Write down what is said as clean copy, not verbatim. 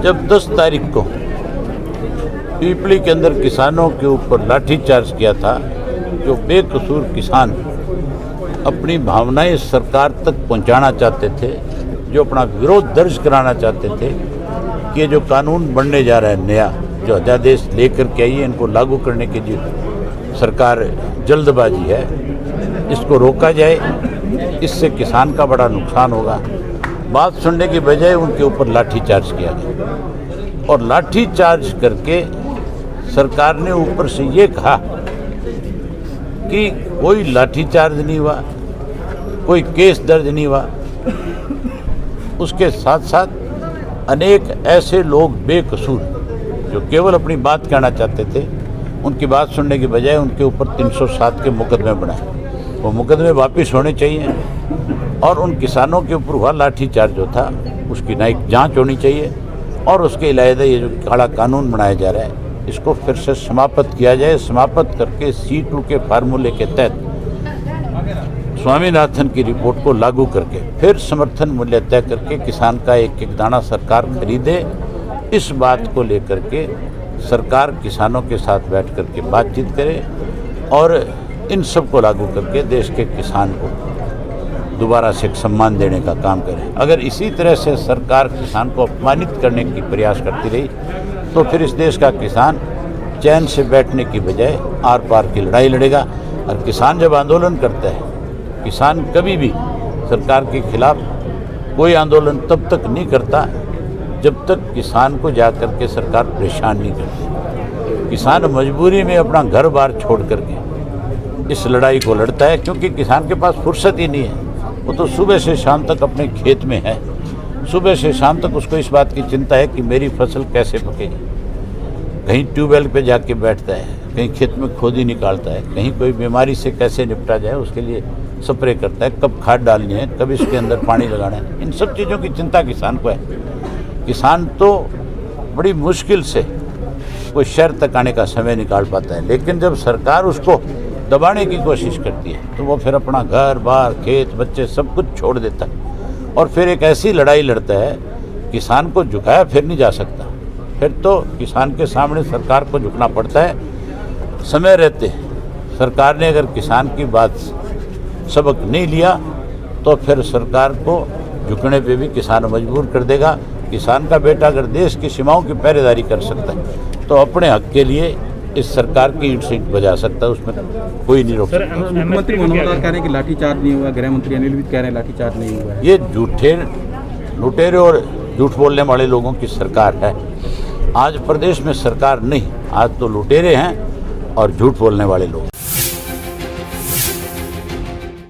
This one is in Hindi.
जब 10 तारीख को पीपली के अंदर किसानों के ऊपर लाठीचार्ज किया था, जो बेकसूर किसान अपनी भावनाएं सरकार तक पहुंचाना चाहते थे, जो अपना विरोध दर्ज कराना चाहते थे कि ये जो कानून बनने जा रहा है नया, जो अध्यादेश लेकर के आई है, इनको लागू करने की जो सरकार जल्दबाजी है, इसको रोका जाए। इससे किसान का बड़ा नुकसान होगा। बात सुनने की बजाय उनके ऊपर लाठीचार्ज किया गया और लाठीचार्ज करके सरकार ने ऊपर से ये कहा कि कोई लाठीचार्ज नहीं हुआ, कोई केस दर्ज नहीं हुआ। उसके साथ साथ अनेक ऐसे लोग बेकसूर जो केवल अपनी बात कहना चाहते थे, उनकी बात सुनने की बजाय उनके ऊपर 307 के मुकदमे बनाए। वो मुकदमे वापस होने चाहिए और उन किसानों के ऊपर हुआ लाठीचार्ज जो था उसकी न्यायिक जांच होनी चाहिए और उसके अलावा ये जो काला कानून बनाया जा रहा है, इसको फिर से समाप्त किया जाए। समाप्त करके C2 के फार्मूले के तहत स्वामीनाथन की रिपोर्ट को लागू करके फिर समर्थन मूल्य तय करके किसान का एक एक दाना सरकार खरीदे। इस बात को लेकर के सरकार किसानों के साथ बैठ करके बातचीत करे और इन सब को लागू करके देश के किसान को दोबारा से एक सम्मान देने का काम करे। अगर इसी तरह से सरकार किसान को अपमानित करने की प्रयास करती रही तो फिर इस देश का किसान चैन से बैठने की बजाय आर पार की लड़ाई लड़ेगा। और किसान जब आंदोलन करता है, किसान कभी भी सरकार के खिलाफ कोई आंदोलन तब तक नहीं करता जब तक किसान को जाकर के सरकार परेशान नहीं करती। किसान मजबूरी में अपना घर बार छोड़ करके इस लड़ाई को लड़ता है, क्योंकि किसान के पास फुर्सत ही नहीं है। वो तो सुबह से शाम तक अपने खेत में है, सुबह से शाम तक उसको इस बात की चिंता है कि मेरी फसल कैसे पकेगी। कहीं ट्यूबवेल पे जाके बैठता है, कहीं खेत में खोदी निकालता है, कहीं कोई बीमारी से कैसे निपटा जाए उसके लिए स्प्रे करता है, कब खाद डालनी है, कब इसके अंदर पानी लगाना है। इन सब चीज़ों की चिंता किसान को है। किसान तो बड़ी मुश्किल से कोई शहर तक आने का समय निकाल पाता है, लेकिन जब सरकार उसको दबाने की कोशिश करती है तो वो फिर अपना घर बार खेत बच्चे सब कुछ छोड़ देता है और फिर एक ऐसी लड़ाई लड़ता है। किसान को झुकाया फिर नहीं जा सकता, फिर तो किसान के सामने सरकार को झुकना पड़ता है। समय रहते सरकार ने अगर किसान की बात सबक नहीं लिया तो फिर सरकार को झुकने पे भी किसान मजबूर कर देगा। किसान का बेटा अगर देश की सीमाओं की पहरेदारी कर सकता है तो अपने हक के लिए इस सरकार की ईंट से ईंट बजा सकता है, उसमें कोई नहीं रोक सकता। मुख्यमंत्री मनोहर लाल कह रहे हैं कि लाठीचार्ज नहीं हुआ, गृह मंत्री अनिल विज कह रहे हैं लाठीचार्ज नहीं हुआ है। ये झूठे लुटेरे और झूठ बोलने वाले लोगों की सरकार है। आज प्रदेश में सरकार नहीं, आज तो लुटेरे हैं और झूठ बोलने वाले लोग।